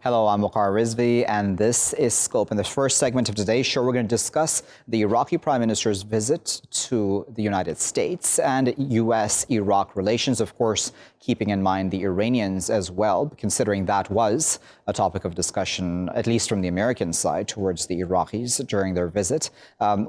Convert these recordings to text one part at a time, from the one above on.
Hello, I'm Waqar Rizvi, and this is Scope. In the first segment of today's show, we're going to discuss the Iraqi Prime Minister's visit to the United States and U.S.-Iraq relations, of course, keeping in mind the Iranians as well, considering that was a topic of discussion, at least from the American side, towards the Iraqis during their visit.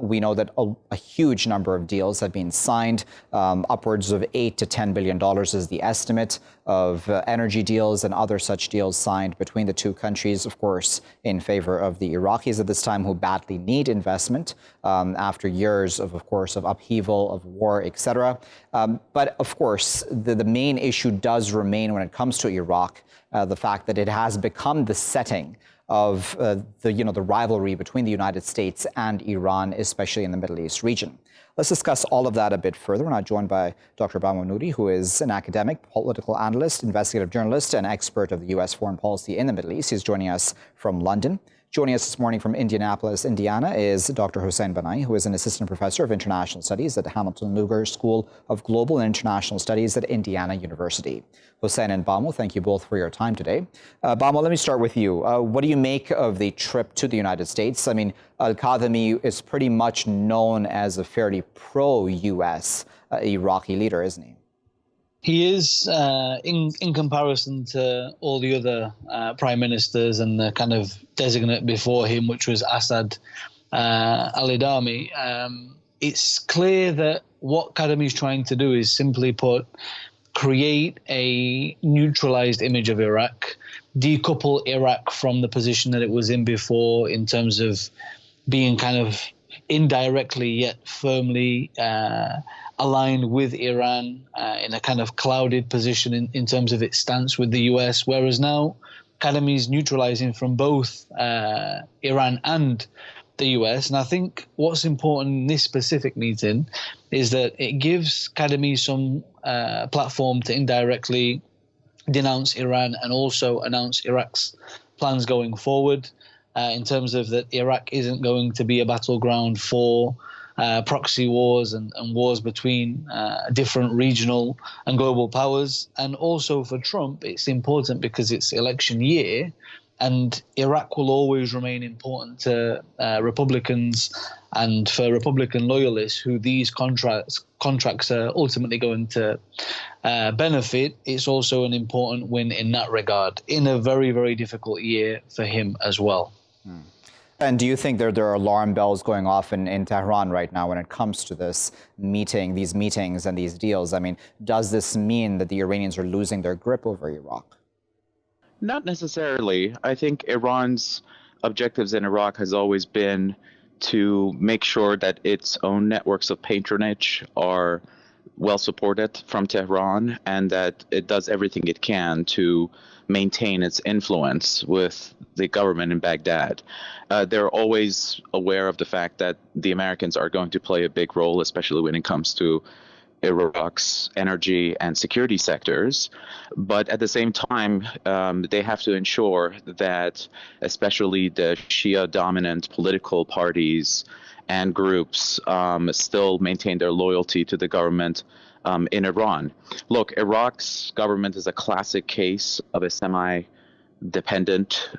We know that a huge number of deals have been signed, upwards of $8 to $10 billion is the estimate of energy deals and other such deals signed between the two countries, of course, in favor of the Iraqis at this time, who badly need investment after years of course, of upheaval, of war, etc. But of course, the main issue does remain when it comes to Iraq, the fact that it has become the setting of the rivalry between the United States and Iran, especially in the Middle East region. Let's discuss all of that a bit further. We're now joined by Dr. Bamo Nouri, who is an academic, political analyst, investigative journalist, and expert of the U.S. foreign policy in the Middle East. He's joining us from London. Joining us this morning from Indianapolis, Indiana, is Dr. Hossein Banai, who is an assistant professor of international studies at the Hamilton Lugar School of Global and International Studies at Indiana University. Hossein and Bamo, thank you both for your time today. Bamo, let me start with you. What do you make of the trip to the United States? I mean, Al-Kadhimi is pretty much known as a fairly pro-U.S. Iraqi leader, isn't he? He is, in comparison to all the other prime ministers and the kind of designate before him, which was Assad al-Idami. It's clear that what Kadhimi is trying to do is, simply put, create a neutralized image of Iraq, decouple Iraq from the position that it was in before in terms of being kind of indirectly yet firmly aligned with Iran in a kind of clouded position in terms of its stance with the US, whereas now Kadhimi is neutralizing from both Iran and the US. And I think what's important in this specific meeting is that it gives Kadhimi some platform to indirectly denounce Iran and also announce Iraq's plans going forward, in terms of that Iraq isn't going to be a battleground for proxy wars and wars between different regional and global powers. And also for Trump, it's important because it's election year, and Iraq will always remain important to Republicans and for Republican loyalists who these contracts are ultimately going to benefit. It's also an important win in that regard in a very, very difficult year for him as well. And do you think there are alarm bells going off in Tehran right now when it comes to this meeting, these meetings and these deals? I mean, does this mean that the Iranians are losing their grip over Iraq? Not necessarily. I think Iran's objectives in Iraq has always been to make sure that its own networks of patronage are well supported from Tehran, and that it does everything it can to maintain its influence with the government in Baghdad. They're always aware of the fact that the Americans are going to play a big role, especially when it comes to Iraq's energy and security sectors. But at the same time, they have to ensure that especially the Shia-dominant political parties and groups still maintain their loyalty to the government in Iran. Look, Iraq's government is a classic case of a semi-dependent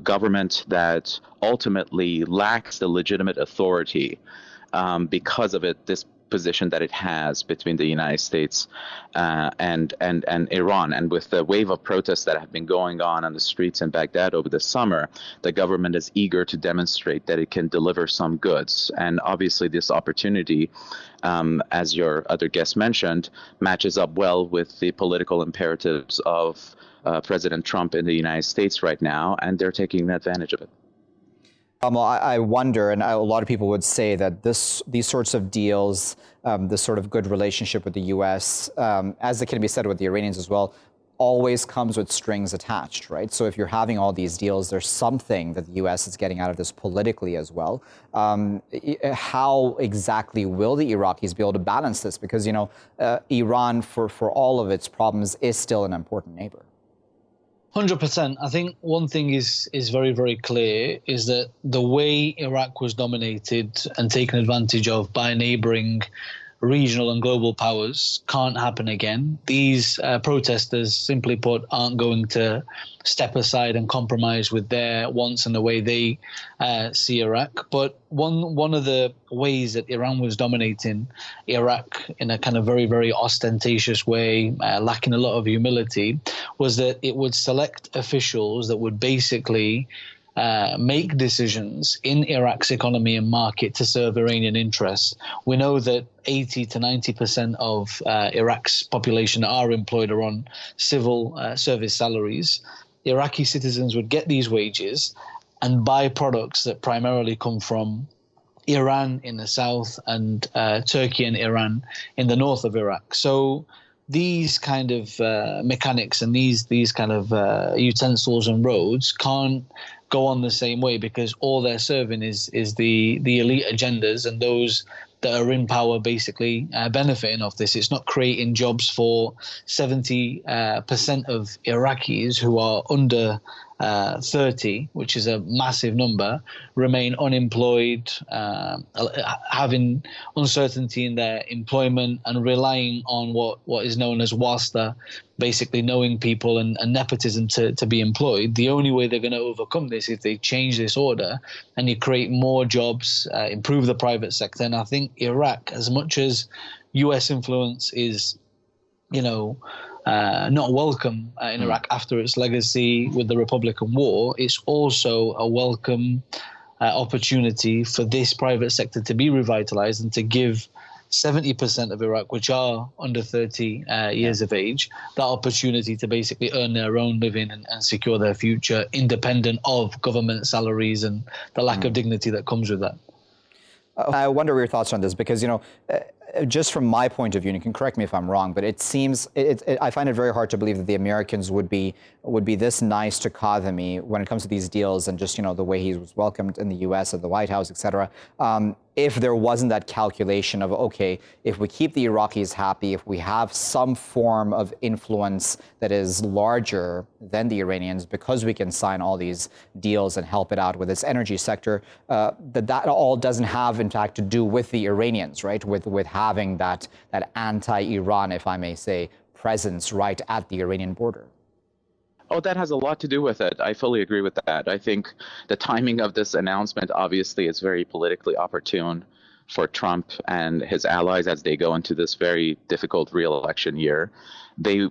government that ultimately lacks the legitimate authority because of this position that it has between the United States and Iran. And with the wave of protests that have been going on the streets in Baghdad over the summer, the government is eager to demonstrate that it can deliver some goods. And obviously this opportunity, as your other guest mentioned, matches up well with the political imperatives of President Trump in the United States right now, and they're taking advantage of it. I wonder, and a lot of people would say that these sorts of deals, this sort of good relationship with the U.S., as it can be said with the Iranians as well, always comes with strings attached, right? So if you're having all these deals, there's something that the U.S. is getting out of this politically as well. How exactly will the Iraqis be able to balance this? Because, Iran, for all of its problems, is still an important neighbor. 100%. I think one thing is very, very clear is that the way Iraq was dominated and taken advantage of by neighboring regional and global powers can't happen again. These protesters, simply put, aren't going to step aside and compromise with their wants and the way they see Iraq. But one of the ways that Iran was dominating Iraq in a kind of very, very ostentatious way, lacking a lot of humility, was that it would select officials that would basically make decisions in Iraq's economy and market to serve Iranian interests. We know that 80 to 90% of Iraq's population are employed or on civil service salaries. Iraqi citizens would get these wages and buy products that primarily come from Iran in the south and Turkey and Iran in the north of Iraq. So these kind of mechanics and these kind of utensils and roads can't go on the same way, because all they're serving is the elite agendas, and those that are in power basically benefiting off this. It's not creating jobs for 70% of Iraqis who are under 30, which is a massive number, remain unemployed, having uncertainty in their employment and relying on what is known as wasta, basically knowing people and nepotism to be employed. The only way they're going to overcome this is they change this order and you create more jobs, improve the private sector. And I think Iraq, as much as US influence is, not welcome in Iraq after its legacy with the Republican War, it's also a welcome opportunity for this private sector to be revitalized and to give 70% of Iraq, which are under 30 years of age, that opportunity to basically earn their own living and secure their future independent of government salaries and the lack of dignity that comes with that. I wonder your thoughts on this, because, just from my point of view, and you can correct me if I'm wrong, but it seems, I find it very hard to believe that the Americans would be this nice to Kadhimi when it comes to these deals and just, the way he was welcomed in the U.S. at the White House, et cetera. If there wasn't that calculation of, okay, if we keep the Iraqis happy, if we have some form of influence that is larger than the Iranians because we can sign all these deals and help it out with its energy sector, that all doesn't have, in fact, to do with the Iranians, right? With having that anti-Iran, if I may say, presence right at the Iranian border. Oh, that has a lot to do with it. I fully agree with that. I think the timing of this announcement, obviously, is very politically opportune for Trump and his allies as they go into this very difficult re-election year. They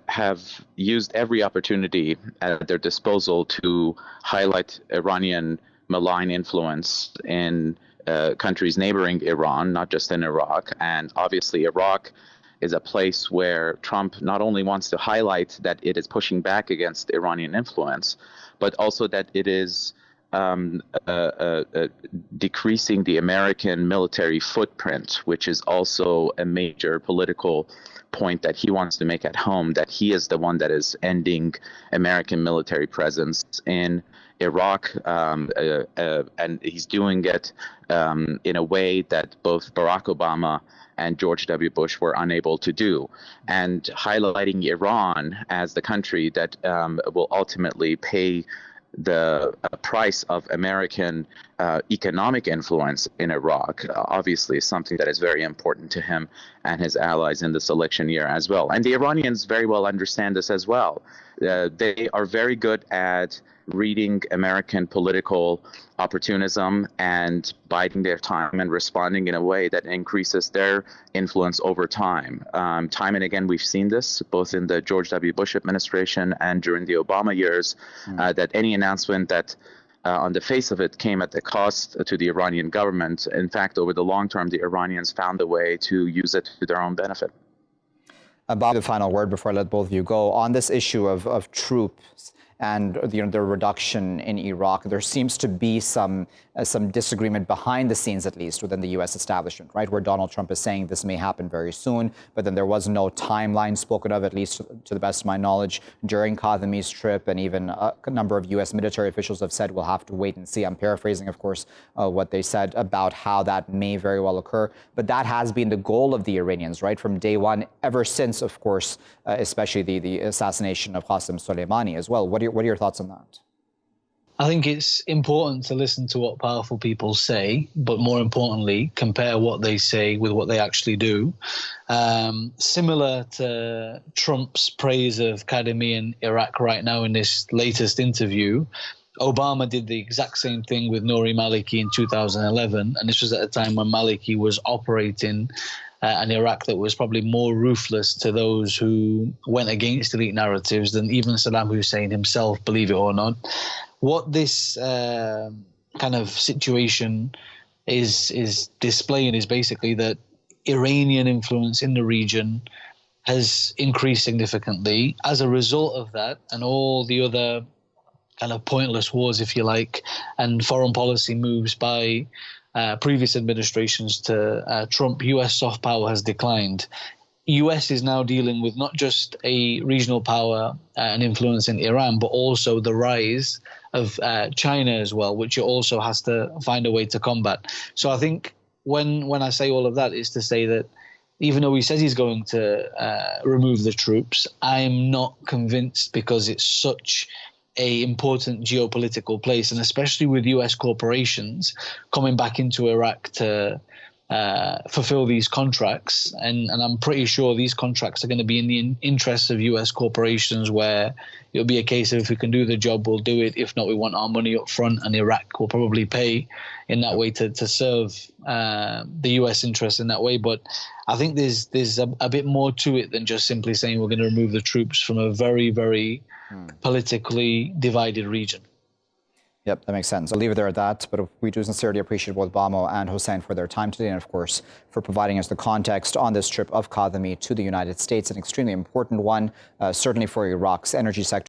have used every opportunity at their disposal to highlight Iranian malign influence in countries neighboring Iran, not just in Iraq. And obviously, Iraq is a place where Trump not only wants to highlight that it is pushing back against Iranian influence, but also that it is decreasing the American military footprint, which is also a major political point that he wants to make at home, that he is the one that is ending American military presence in Iraq, and he's doing it in a way that both Barack Obama and George W. Bush were unable to do, and highlighting Iran as the country that will ultimately pay the price of American economic influence in Iraq, obviously is something that is very important to him and his allies in this election year as well. And the Iranians very well understand this as well. They are very good at reading American political opportunism and biding their time and responding in a way that increases their influence over time. Time and again, we've seen this both in the George W. Bush administration and during the Obama years, that any announcement that on the face of it came at the cost to the Iranian government, in fact, over the long term, the Iranians found a way to use it to their own benefit. Bob, the final word before I let both of you go. On this issue of troops and the reduction in Iraq, there seems to be some disagreement behind the scenes, at least within the U.S. establishment, right, where Donald Trump is saying this may happen very soon, but then there was no timeline spoken of, at least to the best of my knowledge, during Kadhimi's trip, and even a number of U.S. military officials have said we'll have to wait and see. I'm paraphrasing, of course, what they said about how that may very well occur, but that has been the goal of the Iranians, right, from day one, ever since, of course, especially the assassination of Qasem Soleimani as well. What are your thoughts on that? I think it's important to listen to what powerful people say, but more importantly, compare what they say with what they actually do. Similar to Trump's praise of Kadhimi in Iraq right now in this latest interview, Obama did the exact same thing with Nouri Maliki in 2011, and this was at a time when Maliki was operating an Iraq that was probably more ruthless to those who went against elite narratives than even Saddam Hussein himself, believe it or not. What this kind of situation is displaying is basically that Iranian influence in the region has increased significantly. As a result of that, and all the other kind of pointless wars, if you like, and foreign policy moves by previous administrations to Trump, US soft power has declined. US is now dealing with not just a regional power and influence in Iran, but also the rise of China as well, which it also has to find a way to combat. So I think when I say all of that, is to say that even though he says he's going to remove the troops, I'm not convinced, because it's such a important geopolitical place, and especially with US corporations coming back into Iraq to fulfill these contracts. And I'm pretty sure these contracts are going to be in the interests of US corporations, where it'll be a case of, if we can do the job, we'll do it. If not, we want our money up front, and Iraq will probably pay in that way to serve the US interests in that way. But I think there's a bit more to it than just simply saying we're going to remove the troops from a very, very politically divided region. Yep, that makes sense. I'll leave it there at that, but we do sincerely appreciate both Bamo and Hossein for their time today, and of course for providing us the context on this trip of Kadhimi to the United States, an extremely important one, certainly for Iraq's energy sector.